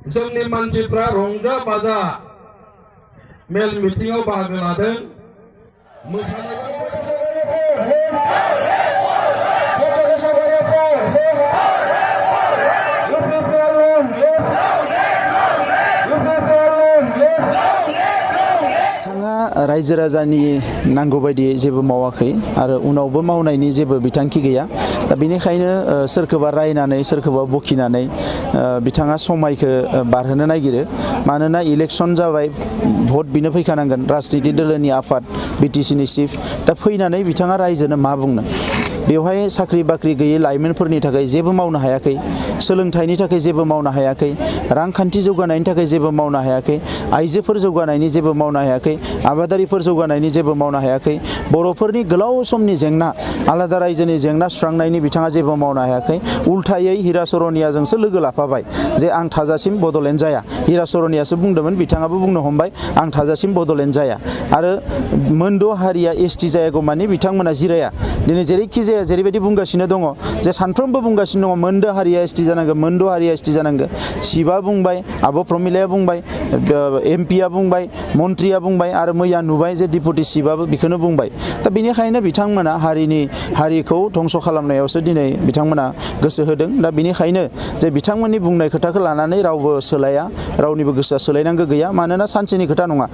जोंनि मानसिफ्रा रंजा बाजा मेल मिटिंआव बाहागो लादों रायजो राजानि नांगौ बायदि जेबो मावाखै आरो उनावबो मावनायनि जेबो बिथांखि गैया दा बेनिखायनो सोरखौबा रायनानै सोरखौबा बखिनानै बिथाङा समायखौ बारहोनो नागिरो मानोना इलेक्सन जाबाय भट बिनो फैखानांगोन राजनिति दोलोनि आफाद बिटिसिनि चिफ दा फैनानै बिथाङा रायजोनो मा बुंनो बेवहाय साख्रि बाख्रि गैयै लाइमोनफोरनि थाखाय जेबो मावनो हायाखै सोलोंथाइनि थाखाय जेबो मावनो हायाखै रांखान्थि जौगानायनि थाखाय जेबो मावनो हायाखै आइजोफोर जौगानायनि जेबो मावनो हायाखै आबादारिफोर जौगानायनि जेबो मावनो हायाखै बर'फोरनि गोलाव समनि जेंना आलादा रायजोनि जेंना सुस्रांनायनि बिथाङा जेबो मावनो हायाखै उल्थायै हिरा सरनियाजोंसो लोगो लाफाबाय जे आं थाजासिम बड'लेण्ड जाया हिरा सरनियासो बुंदोंमोन बिथाङाबो बुंनो हमबाय आं थाजासिम बड'लेण्ड जाया आरो मोनद' हारिया एसटि जायागौमानि बिथांमोना जिराया दिनै जेरैखि जाया जेरैबायदि बुंगासिनो दङ जे सानफ्रोमबो बुंगासिनो दङ मोनद' हारिया एसटि जानांगौ मोनद' हारिया एसटि जानांगौ शिबा बुंबाय आब' प्रमिलाया बुंबाय एमपिया बुंबाय मन्त्रिया बुंबाय आरो मैया नुबाय जे डिपुटि चिफआबो बेखौनो बुंबाय दा बेनिखायनो बिथांमोना हारिखौ धंस' खालामनायावसो दिनै बिथांमोना गोसो होदों दा बेनिखायनो जे बिथांमोननि बुंनाय खोथाखौ लानानै रावबो सोलाया रावनिबो गोसोआ सोलायनांगौ गैया मानोना सानसेनि खोथा नङा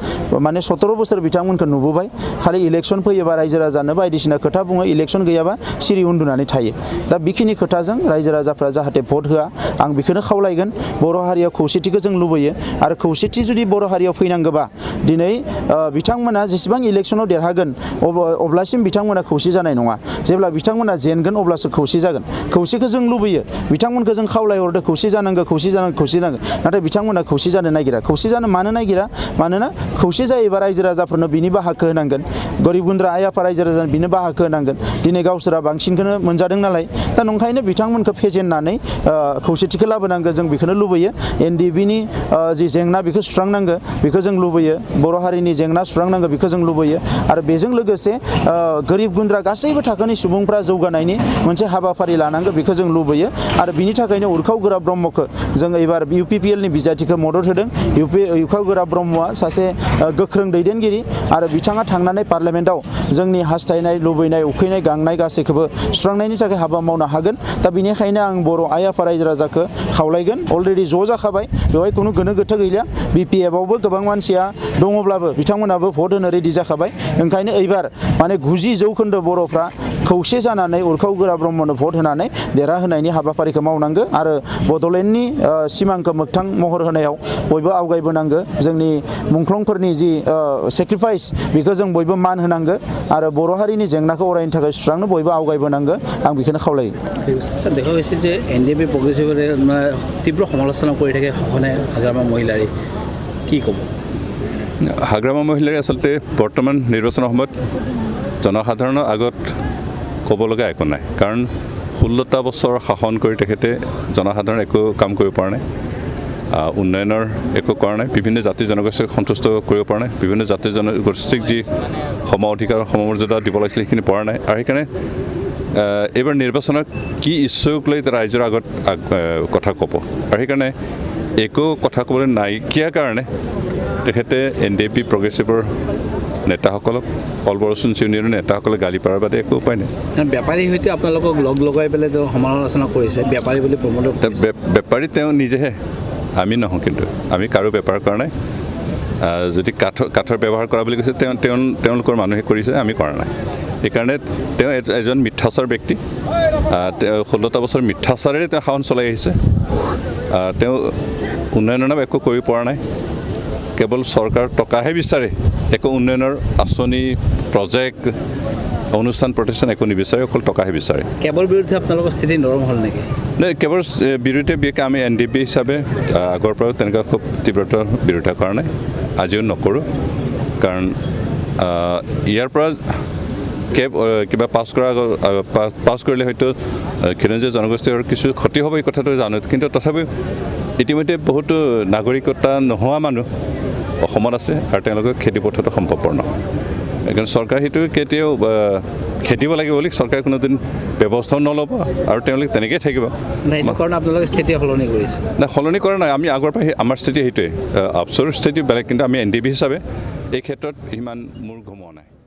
माने 17 बोसोर बिथांमोनखौ नुबोबाय खालि इलेक्सन फैयोबा रायजो राजानो बायदिसिना खोथा बुङो इलेक्सन गैयाबा सिरि उन्दुनानै थायो दा बेखिनि खोथाजों रायजो राजाफ्रा जाहाथे भट होआ आं बेखौनो खावलायगोन बर' हारियाव खौसेथिखौ जों लुबैयो आरो खौसेथि जुदि बर' हारियाव फैनांगौबा दिनै बिथांमोना जेसेबां इलेक्सनाव देरहागोन अब्लासिम बिथांमोना खौसे जानाय नङा जेब्ला बिथांमोना जेनगोन अब्लासो खौसे जागोन खौसेखौ जों लुबैयो बिथांमोनखौ जों खावलायहरदो खौसे जानांगौ खौसे जानांगौ खौसे जानांगौ नाथाय बिथांमोना खौसे जानो नागिरा खौसे जानो मानो नागिरा मानोना खौसे जायोबा रायजो राजाफोरनो बिनि बाहागो होनांगोन गरिब गुन्द्रा आइ आफा रायजो राजानो बिनो बाहागो होनांगोन दिनै गावसोरा बांसिनखौनो मोनजादों नालाय दा नंखायनो बिथांमोनखौ फेजेननानै खौसेथिखौ लाबोनांगौ जों बेखौनो लुबैयो एनडिएफबिनि जि जेंना बेखौ सुस्रांनांगौ बेखौ जों लुबैयो बर' हारिनि जेंना सुस्रांनांगौ बेखौ जों लुबैयो आरो बेजों लोगोसे गोरिब गुन्द्रा गासैबो थाखोनि सुबुंफ्रा जौगानायनि मोनसे हाबाफारि लानांगौ बेखौ जों लुबैयो आरो बिनि थाखायनो उरखाव गोरा ब्रह्मखौ जों एबार UPPLनि बिजाथिखौ मदद होदों उरखाव गोरा ब्रह्मआ सासे गोख्रों दैदेनगिरि आरो बिथाङा थांनानै पार्लियामेन्टआव जोंनि हास्थायनाय लुबैनाय उखैनाय गांनाय गासैखौबो सुस्रांनायनि थाखाय हाबा मावनो हागोन दा बेनिखायनो आं बर' आइ आफा रायजो राजाखौ खावलायगोन अलरेडि ज' जाखाबाय बेवहाय खुनु गोनो गोथो गैला BPFआवबो गोबां मानसिया दङब्लाबो बिथांमोनाबो भट होनो रेडि जाखाबाय ओंखायनो एबार माने 90% बर'फ्रा खौसे जानानै उरखाव गोरा ब्रह्मनो भट होनानै देरहाहोनायनि हाबाफारिखौ मावनांगौ आरो बड'लेण्डनि सिमांखौ मोगथां महर होनायाव बयबो आवगायबोनांगौ जोंनि मुंख्लंफोरनि जि सेक्रिफाइस बेखौ जों बयबो मान होनांगौ आरो बर' हारिनि जेंनाखौ अरायनि थाखाय सुस्रांनो बयबो आवगायबोनांगौ आं बेखौनो खावलायो স্যার দেখা গৈছে যে NDP প্রগ্রেসিভৰে তীব্ৰ সমালোচনা কৰি থাকে শাসনে হাগ্ৰামা মহিলাৰী কি ক'ব হাগ্ৰামা মহিলাৰী আচলতে বৰ্তমান নিৰ্বাচনৰ সময়ত জনসাধাৰণৰ আগত ক'ব লগা একো নাই কাৰণ 16টা বছৰ শাসন কৰি তেখেতে জনসাধাৰণ একো কাম কৰিব পৰা নাই উন্নয়নৰ একো কৰা নাই বিভিন্ন জাতি জনগোষ্ঠীক সন্তুষ্ট কৰিব পৰা নাই বিভিন্ন জাতি জনগোষ্ঠীক যি সম অধিকাৰ সমমৰ্যাদা দিব লাগিছিল সেইখিনি পৰা নাই আৰু সেইকাৰণে এবাৰ নিৰ্বাচনত কি ইচ্ছুক লৈ ৰাইজৰ আগত কথা ক'ব আৰু সেইকাৰণে একো কথা ক'বলৈ নাইকিয়াৰ কাৰণে তেখেতে NDP প্ৰগ্ৰেছিভৰ নেতাসকলক অল বড়োচুন ইউনিয়নৰ নেতাসকলে গালি পাৰাৰ বাদে একো উপায় নাই বেপাৰীৰ সৈতে আপোনালোকক লগ লগাই পেলাই তেওঁ সমালোচনা কৰিছে বেপাৰী বুলি প্ৰমোদ বেপাৰী তেওঁ নিজেহে আমি নহয় কিন্তু আমি কাৰো বেপাৰ কৰা নাই যদি কাঠৰ ব্যৱহাৰ কৰা বুলি কৈছে তেওঁলোকৰ মানুহে কৰিছে আমি কৰা নাই সেইকাৰণে তেওঁ এজন মিথ্যাচাৰ ব্যক্তি তেওঁ 16টা বছৰ মিথ্যাচাৰেৰে তেওঁ শাসন চলাই আহিছে তেওঁ উন্নয়নৰ নাম একো কৰিব পৰা নাই কেৱল চৰকাৰৰ টকাহে বিচাৰে একো উন্নয়নৰ আঁচনি প্ৰজেক্ট অনুষ্ঠান প্ৰতিষ্ঠান একো নিবিচাৰে অকল টকাহে বিচাৰে কেৱল বিৰুদ্ধে আপোনালোকৰ স্থিতি নৰম হ'ল নেকি নাই কেৱল বিৰুদ্ধে বিশেষকৈ আমি NDP হিচাপে আগৰ পৰাও তেনেকুৱা খুব তীব্ৰতাৰ বিৰোধিতা কৰা নাই আজিও নকৰোঁ কাৰণ ইয়াৰ পৰা কিবা পাছ কৰিলে হয়তো খিলঞ্জীয়া জনগোষ্ঠীৰ কিছু ক্ষতি হ'ব এই কথাটো জানো কিন্তু তথাপিও ইতিমধ্যে বহুতো নাগৰিকতা নোহোৱা মানুহ অসমত আছে আৰু তেওঁলোকৰ খেতি পথাৰটো সম্ভৱপৰ নহয় সেইকাৰণে চৰকাৰে সেইটো কেতিয়াও খেদিব লাগিব বুলি চৰকাৰে কোনোদিন ব্যৱস্থাও নল'ব আৰু তেওঁলোকে তেনেকৈয়ে থাকিব নাই কাৰণ আপোনালোকে স্থিতি সলনি কৰিছে নাই সলনি কৰা নাই আমি আগৰ পৰা আমাৰ স্থিতি সেইটোৱে আপচৰ স্থিতি বেলেগ কিন্তু আমি NDB হিচাপে এই ক্ষেত্ৰত ইমান মূৰ ঘমোৱা নাই